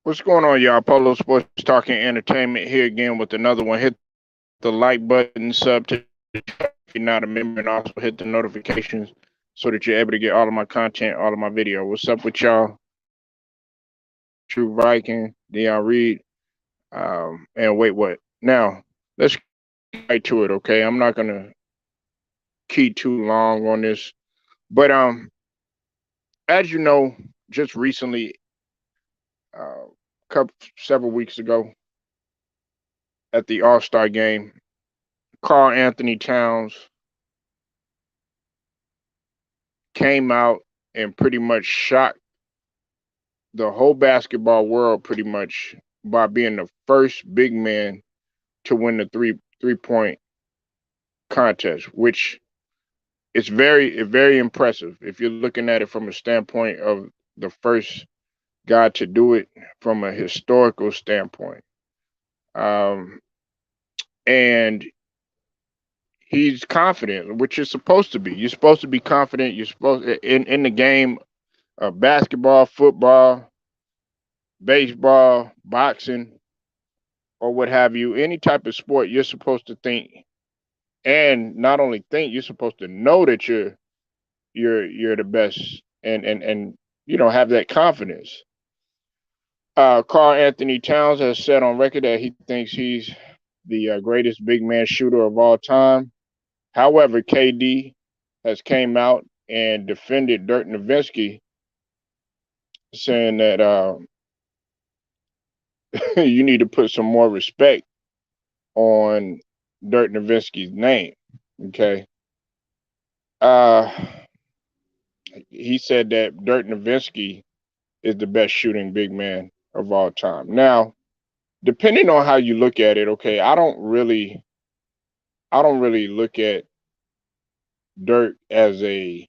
What's going on, y'all? Polo Sports Talking Entertainment here again with another one. Hit the like button, sub to the channel if you're not a member, and also hit the notifications so that you're able to get all of my content, all of my video. What's up with y'all? It's your boy, the True Viking, Dion Reed, and wait, what? Now, let's get right to it, okay? I'm not gonna key too long on this, but as you know, just recently, several weeks ago at the All Star game, Carl Anthony Towns came out and pretty much shocked the whole basketball world pretty much by being the first big man to win the three point contest, which is very impressive if you're looking at it from a standpoint of the first guy to do it from a historical standpoint. Um, and he's confident, which you're supposed to be. You're supposed to be confident. You're supposed in the game of basketball, football, baseball, boxing, or what have you, any type of sport, you're supposed to think, and not only think, you're supposed to know that you're the best, and have that confidence. Carl Anthony Towns has said on record that he thinks he's the greatest big man shooter of all time. However, KD has came out and defended Dirk Nowitzki, saying that you need to put some more respect on Dirk Nowitzki's name. Okay. Uh, he said that Dirk Nowitzki is the best shooting big man of all time. Now, depending on how you look at it, okay, I don't really look at Dirk as a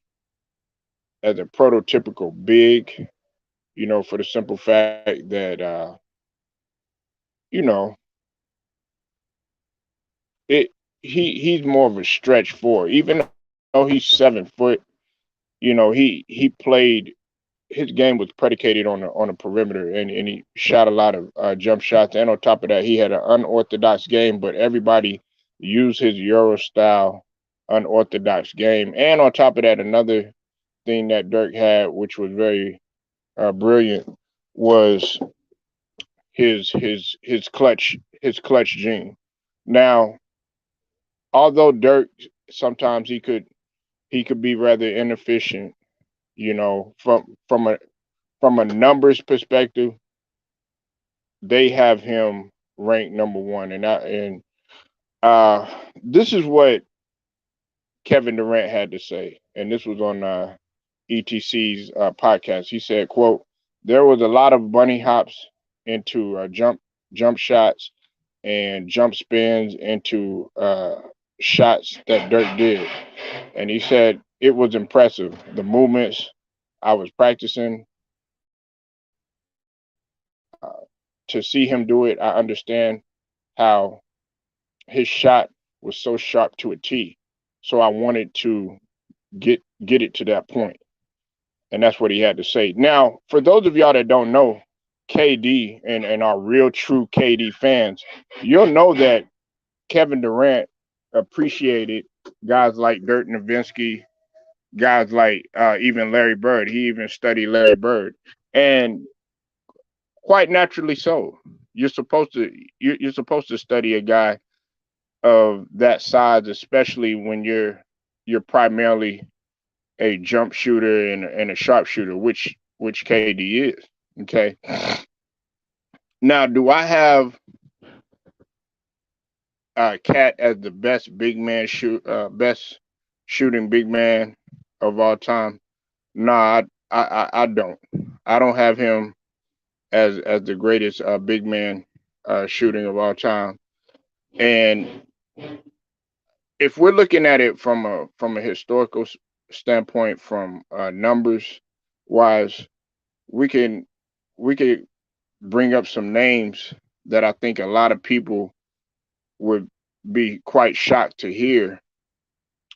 prototypical big, for the simple fact that you know, it he's more of a stretch four. Even though he's 7 foot, he played his game was predicated on the perimeter, and he shot a lot of jump shots. And on top of that, he had an unorthodox game, but everybody used his Euro style unorthodox game. And on top of that, another thing that Dirk had, which was very brilliant, was his clutch gene. Now, although Dirk sometimes he could be rather inefficient, from a numbers perspective, they have him ranked number one. And this is what Kevin Durant had to say, and this was on ETC's podcast. He said, "quote There was a lot of bunny hops into jump shots and jump spins into shots that Dirk did, and he said it was impressive. The movements I was practicing to see him do it. I understand how his shot was so sharp to a T. So I wanted to get it to that point." And that's what he had to say. Now, for those of y'all that don't know KD and are real true KD fans, you'll know that Kevin Durant appreciated guys like Dirk Nowitzki, guys like even Larry Bird. He even studied Larry Bird, and quite naturally so. You're supposed to study a guy of that size, especially when you're primarily a jump shooter and a sharpshooter, which KD is. Okay. Now, do I have Cat as the best shooting big man of all time? Nah, I don't. I don't have him as the greatest big man shooting of all time. And if we're looking at it from a historical standpoint, from numbers wise, we can we could bring up some names that I think a lot of people would be quite shocked to hear,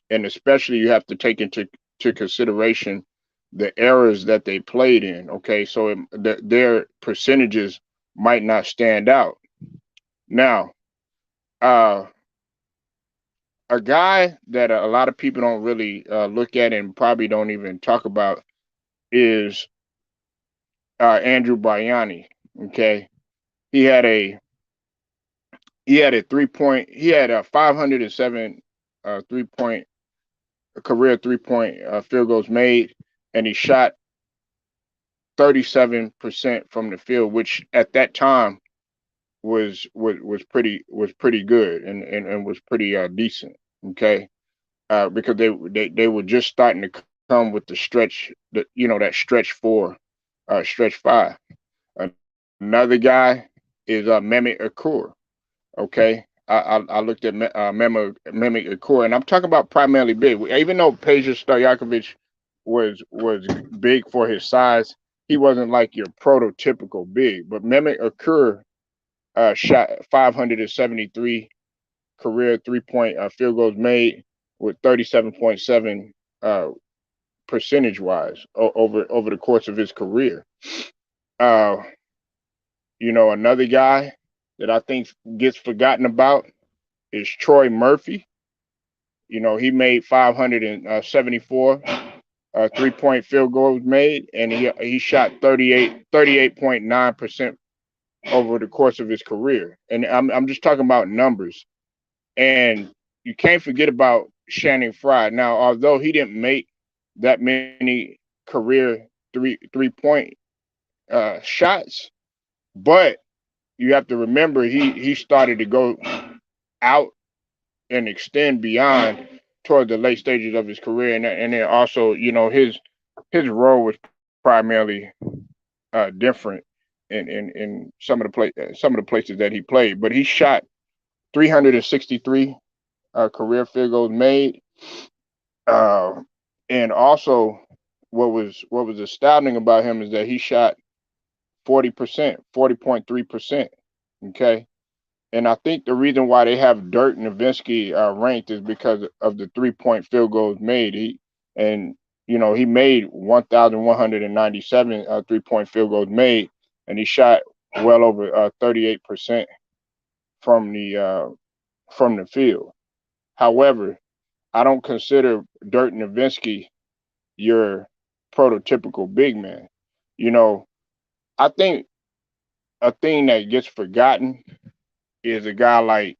and especially you have to take into consideration the eras that they played in. Okay, so their percentages might not stand out. Now, uh, a guy that a lot of people don't really look at and probably don't even talk about is Andrew Bayani. Okay, he had a he had a 507 3 point career 3 point field goals made, and he shot 37% from the field, which at that time was pretty good and was pretty decent. Okay, because they were just starting to come with the stretch, that stretch four, stretch five. Another guy is Mehmet Okur. Okay, I looked at Mehmet Okur, and I'm talking about primarily big. Even though Peja Stojakovic was big for his size, he wasn't like your prototypical big. But Mehmet Okur shot 573 career 3 point field goals made with 37.7 percentage wise over the course of his career. Uh, another guy that I think gets forgotten about is Troy Murphy. He made 574 3 point field goals made, and he shot 38.9% over the course of his career. And I'm just talking about numbers. And you can't forget about Shannon Fry. Now, although he didn't make that many career 3 point shots, but you have to remember he started to go out and extend beyond toward the late stages of his career, and then also his role was primarily different in some of the places that he played. But he shot 363 career field goals made, uh, and also what was astounding about him is that he shot 40%, 40.3%. Okay. And I think the reason why they have Dirk Nowitzki ranked is because of the 3 point field goals made. He made 1,197 3 point field goals made, and he shot well over 38% from the field. However, I don't consider Dirk Nowitzki your prototypical big man. You know, I think a thing that gets forgotten is a guy like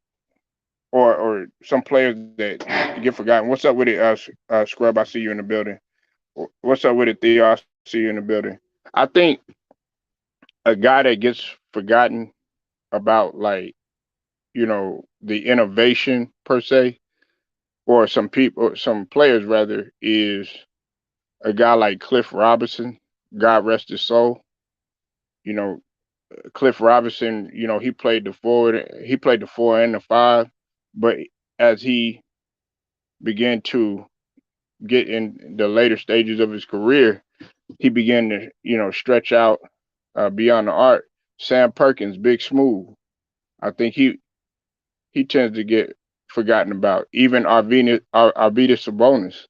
or some players that get forgotten. What's up with it, Scrub? I see you in the building. What's up with it, Theo? I see you in the building. I think a guy that gets forgotten about, like, the innovation per se, or some players rather, is a guy like Cliff Robinson. God rest his soul. You know, Cliff Robinson. He played the forward. He played the four and the five, but as he began to get in the later stages of his career, he began to, stretch out beyond the art. Sam Perkins, Big Smooth. I think he tends to get forgotten about. Even Arvidas Sabonis.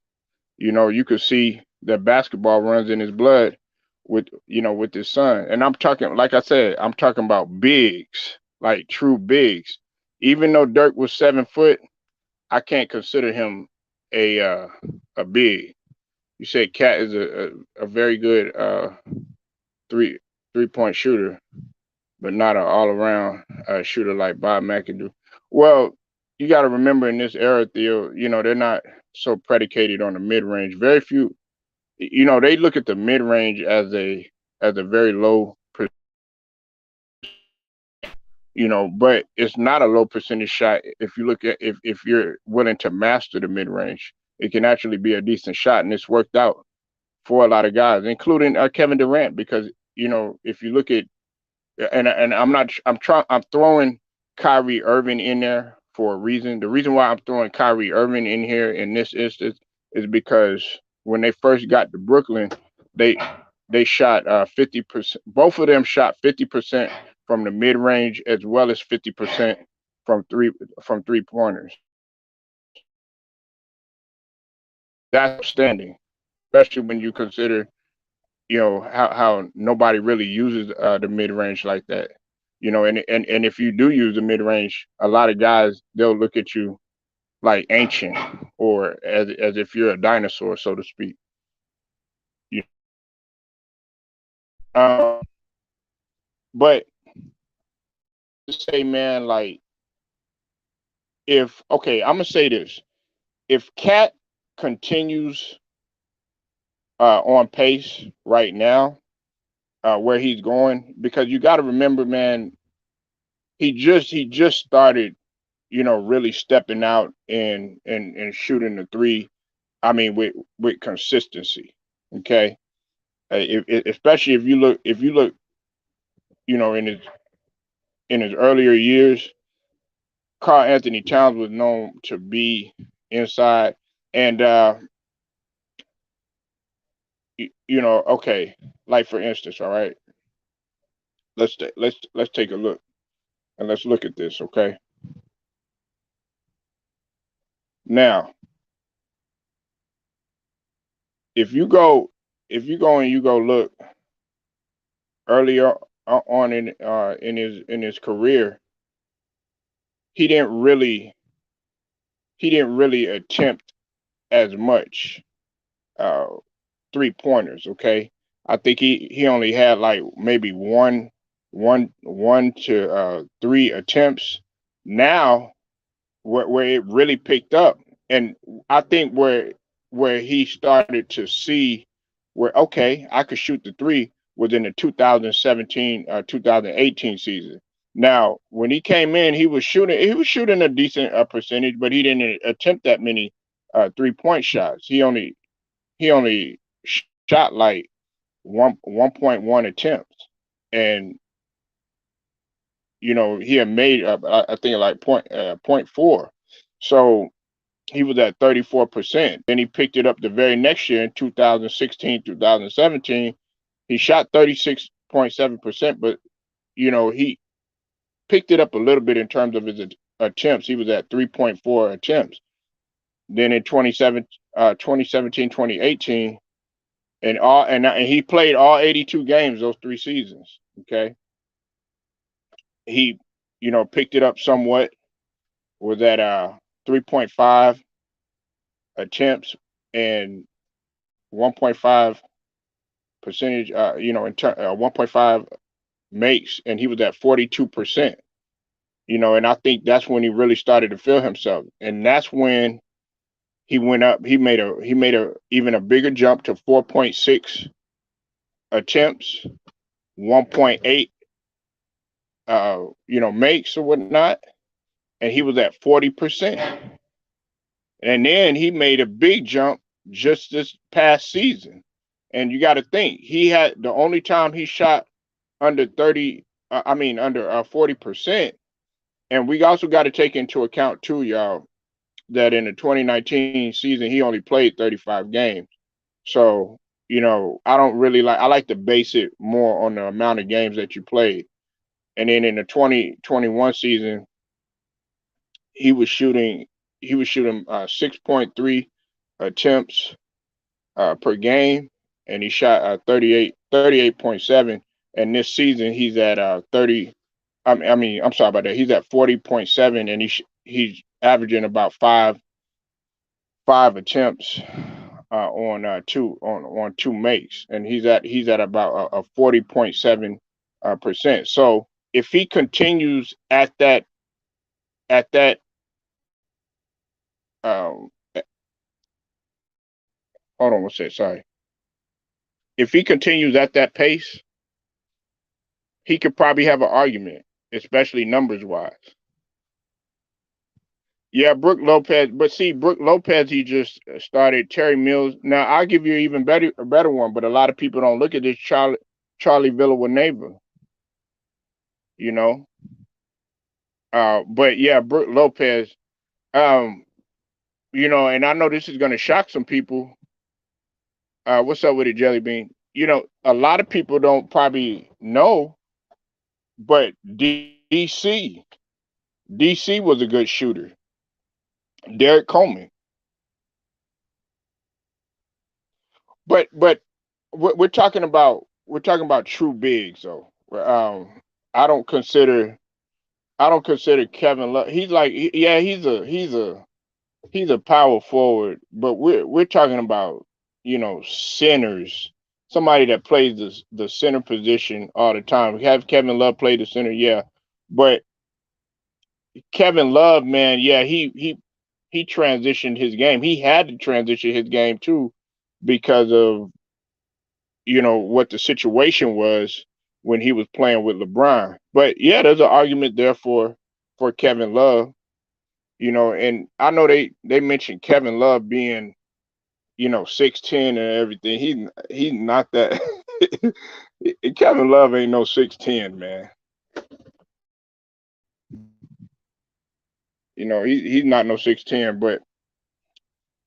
You could see that basketball runs in his blood with his son. And I'm talking, like I said, I'm talking about bigs, like true bigs. Even though Dirk was 7 foot, I can't consider him a big. You said Cat is a very good three 3 point shooter, but not an all around shooter like Bob McAdoo. Well, you got to remember in this era, Theo, they're not so predicated on the mid range. Very few, they look at the mid range as a very low, but it's not a low percentage shot. If you look at if you're willing to master the mid range, it can actually be a decent shot, and it's worked out for a lot of guys, including Kevin Durant, because if you look at and I'm not I'm throwing Kyrie Irving in there for a reason. The reason why I'm throwing Kyrie Irving in here in this instance is because when they first got to Brooklyn, they they shot 50%. Both of them shot 50% from the mid range as well as 50% from three pointers. That's outstanding, especially when you consider how nobody really uses the mid range like that. And if you do use the mid range, a lot of guys they'll look at you like ancient or as if you're a dinosaur, so to speak. You but to say, man, like if okay, I'm gonna say this: if Cat continues on pace right now, where he's going, because you got to remember, man, he just started, really stepping out and shooting the three. I mean, with consistency. Okay, especially if you look, in his earlier years, Carl Anthony Towns was known to be inside, and okay, like for instance, all right, let's take a look and let's look at this, okay? Now, if you go and you go look earlier on in his career, he didn't really he didn't really attempt as much uh, 3 pointers. Okay, I think he only had like maybe one to three attempts. Now, where it really picked up, and I think where he started to see where okay, I could shoot the three was in the 2017 2018 season. Now, when he came in, he was shooting a decent percentage, but he didn't attempt that many 3 point shots. He only shot like 1.1 attempts, and he had made I think like point four. So he was at 34%. Then he picked it up the very next year in 2016, 2017. He shot 36.7%, but he picked it up a little bit in terms of his attempts. He was at 3.4 attempts. Then in 2017, 2018, and he played all 82 games those 3 seasons. Okay, he picked it up somewhat. Was at 3.5 attempts and 1.5 percentage. 1.5 makes, and he was at 42%. And I think that's when he really started to feel himself, and that's when he went up. He made a even a bigger jump to 4.6 attempts, 1.8 makes or whatnot, and he was at 40%. And then he made a big jump just this past season. And you got to think he had the only time he shot under 30, I mean under 40%. And we also got to take into account too, y'all, that in the 2019 season he only played 35 games. So I don't really I like to base it more on the amount of games that you played. And then in the 2021 season, he was shooting he was shooting 6.3 attempts per game, and he shot 38.7. And this season he's at 30. I'm sorry about that. He's at 40.7, and he's averaging about five attempts on two makes, and he's at about a 40.7%. So if he continues at that um, hold on one second, sorry. If he continues at that pace, he could probably have an argument, especially numbers wise. Yeah, Brooke Lopez, but see, Brooke Lopez, he just started. Terry Mills. Now I'll give you even a better one, but a lot of people don't look at this. Charlie Villanueva, you know. But yeah, Brooke Lopez. Um, and I know this is gonna shock some people. What's up with it, Jelly Bean? A lot of people don't probably know, but DC was a good shooter. Derek Coleman, but we're talking about true bigs though. I don't consider I don't consider Kevin Love. He's like yeah, he's a power forward, but we're talking about, centers. Somebody that plays the center position all the time. We have Kevin Love play the center, yeah. But Kevin Love, man, yeah, he transitioned his game. He had to transition his game too because of, what the situation was when he was playing with LeBron. But yeah, there's an argument there for Kevin Love, and I know they mentioned Kevin Love being, 6'10" and everything. He's not that. Kevin Love ain't no 6'10", man. He's not no 6'10", but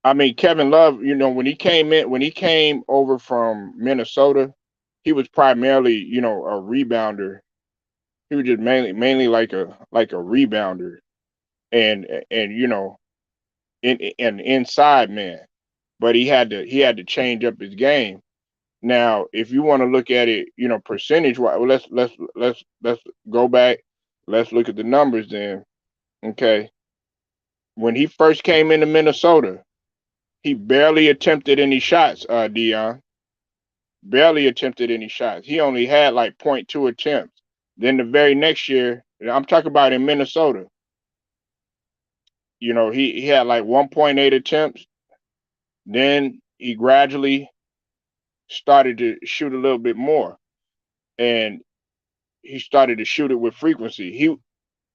I mean, Kevin Love, when he came over from Minnesota, he was primarily, a rebounder. He was just mainly like a rebounder and an inside man. But he had to change up his game. Now, if you want to look at it, percentage wise, well, let's go back. Let's look at the numbers then. Okay, when he first came into Minnesota, he barely attempted any shots. Dion barely attempted any shots. He only had like point 0.2 attempts. Then the very next year, I'm talking about in Minnesota, he had like 1.8 attempts. Then he gradually started to shoot a little bit more, and he started to shoot it with frequency.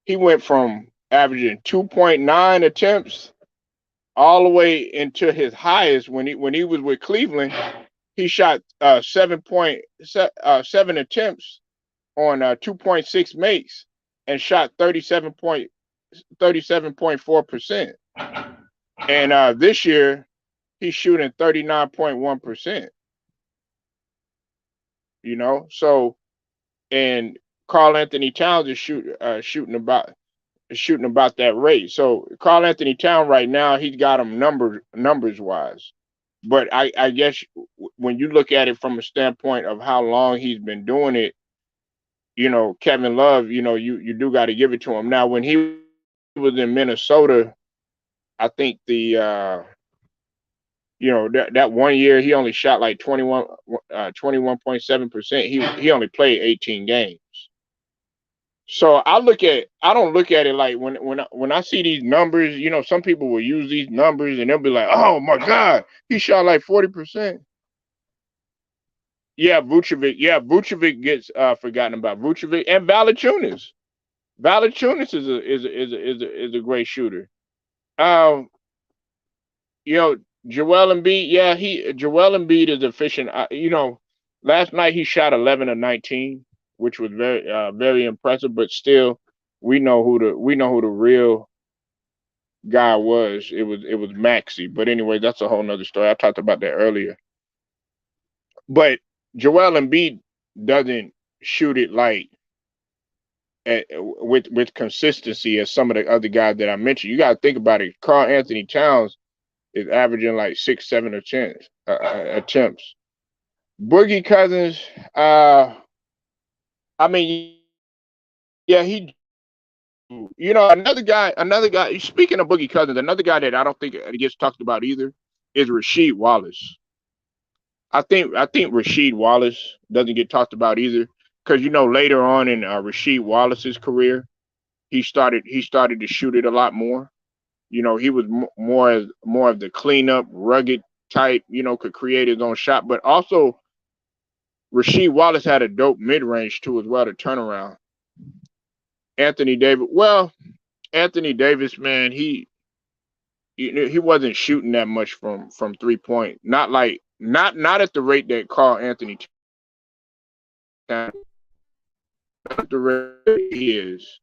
He went from averaging 2.9 attempts all the way into his highest when he was with Cleveland. He shot 7.7 attempts on 2.6 makes and shot 37.4%. And this year he's shooting 39.1%. So and Carl Anthony Towns is shooting about that rate. So Carl Anthony Town right now, he's got him numbers wise. But I guess when you look at it from a standpoint of how long he's been doing it, Kevin Love, you do got to give it to him. Now, when he was in Minnesota, I think that one year he only shot like 21.7%. He only played 18 games. So I don't look at it like when I see these numbers, some people will use these numbers and they'll be like, "Oh my God, he shot like 40%." Yeah, Vucevic gets forgotten about. Vucevic and Valanciunas. Valanciunas is a great shooter. Um, you know, Joel Embiid, yeah, Joel Embiid is efficient. Last night he shot 11 of 19, which was very impressive. But still, we know who the real guy was. It was Maxi. But anyway, that's a whole nother story. I talked about that earlier. But Joel Embiid doesn't shoot it like with consistency as some of the other guys that I mentioned. You got to think about it. Carl Anthony Towns is averaging like 6, 7 attempts. Boogie Cousins, I mean, yeah, another guy. Speaking of Boogie Cousins, another guy that I don't think gets talked about either is Rasheed Wallace. I think Rasheed Wallace doesn't get talked about either because later on in Rasheed Wallace's career, he started to shoot it a lot more. He was more of the cleanup, rugged type. Could create his own shot, but also Rasheed Wallace had a dope mid range too as well to turn around. Anthony Davis, well, Anthony Davis, man, he wasn't shooting that much from 3 point. Not at the rate that Carl Anthony at the rate he is,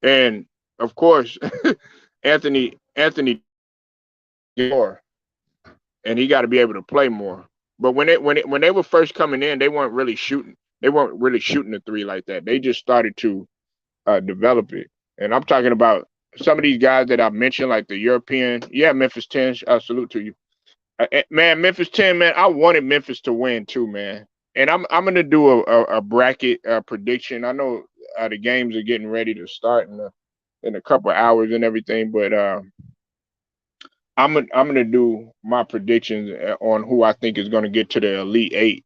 and of course, Anthony more, and he got to be able to play more. But when they were first coming in, they weren't really shooting. They weren't really shooting the three like that. They just started to develop it. And I'm talking about some of these guys that I mentioned, like the European. Yeah, Memphis 10. Salute to you, man. Memphis 10, man. I wanted Memphis to win too, man. And I'm gonna do a bracket prediction. I know the games are getting ready to start in a couple of hours and everything. But I'm gonna do my predictions on who I think is gonna get to the Elite Eight.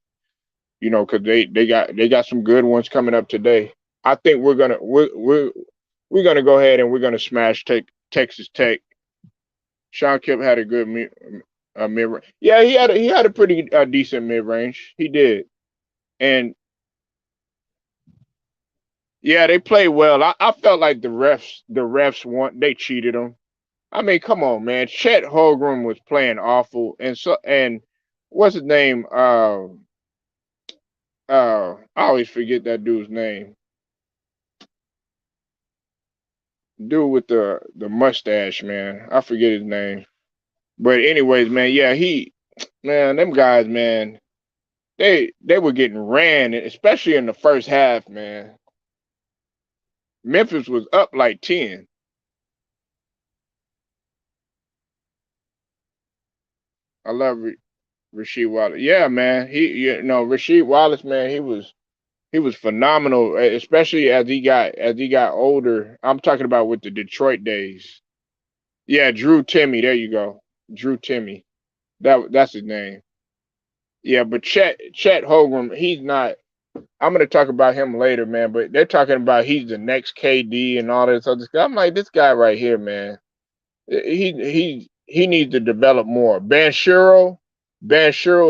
You know, because they got some good ones coming up today. I think we're gonna go ahead and we're gonna smash Texas Tech. Sean Kemp had a good mid. Yeah, he had a pretty decent mid range. He did, and yeah, they played well. I felt like the refs want they cheated them. I mean, come on, man. Chet Holmgren was playing awful, and what's his name? I always forget that dude's name. Dude with the mustache, man. I forget his name. But anyways, man, yeah, man, them guys, man, they were getting ran, especially in the first half, man. Memphis was up like 10. I love Rasheed Wallace. Yeah, man. Rasheed Wallace, man, he was phenomenal, especially as he got older. I'm talking about with the Detroit days. Yeah, Drew Timmy. There you go, Drew Timmy. That's his name. Yeah, but Chet Holmgren, he's not. I'm gonna talk about him later, man. But they're talking about he's the next KD and all this other stuff. I'm like, this guy right here, man. He needs to develop more. Banchero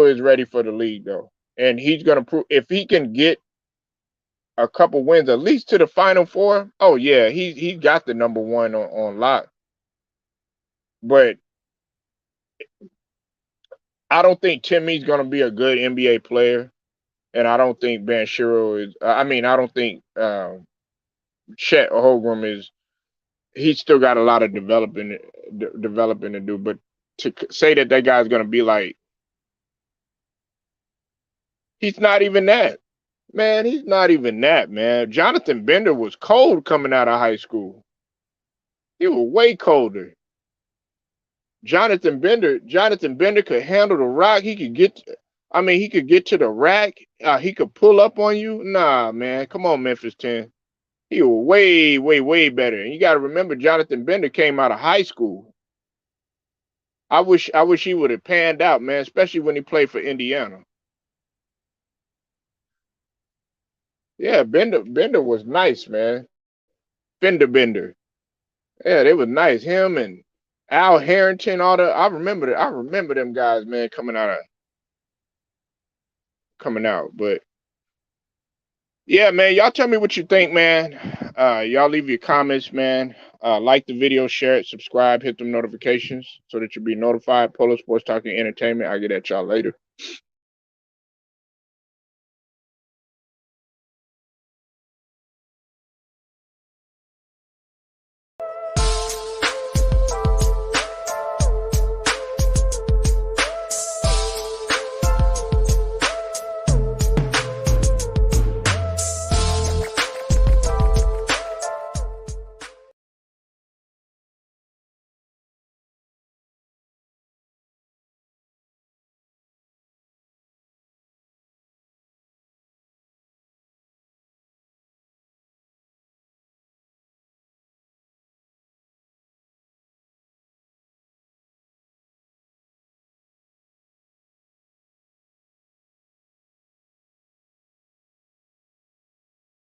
is ready for the league though, and he's gonna prove if he can get a couple wins at least to the final four. Oh yeah, he got the number one on lock. But I don't think Timmy's gonna be a good NBA player, and I don't think Banchero is. I mean, I don't think Chet Holmgren is. He's still got a lot of developing to do. But to say that guy's gonna be like, he's not even that. Man, he's not even that, man. Jonathan Bender was cold coming out of high school. He was way colder. Jonathan Bender could handle the rock. He could get to the rack. He could pull up on you. Nah, man. Come on, Memphis 10. He was way, way, way better. And you got to remember, Jonathan Bender came out of high school. I wish he would have panned out, man, especially when he played for Indiana. Yeah, Bender was nice, man. Fender Bender. Yeah, they was nice. Him and Al Harrington, I remember them guys, man, coming out. But yeah, man, y'all tell me what you think, man. Y'all leave your comments, man. Like the video, share it, subscribe, hit them notifications so that you'll be notified. Polo Sports Talking Entertainment. I'll get at y'all later.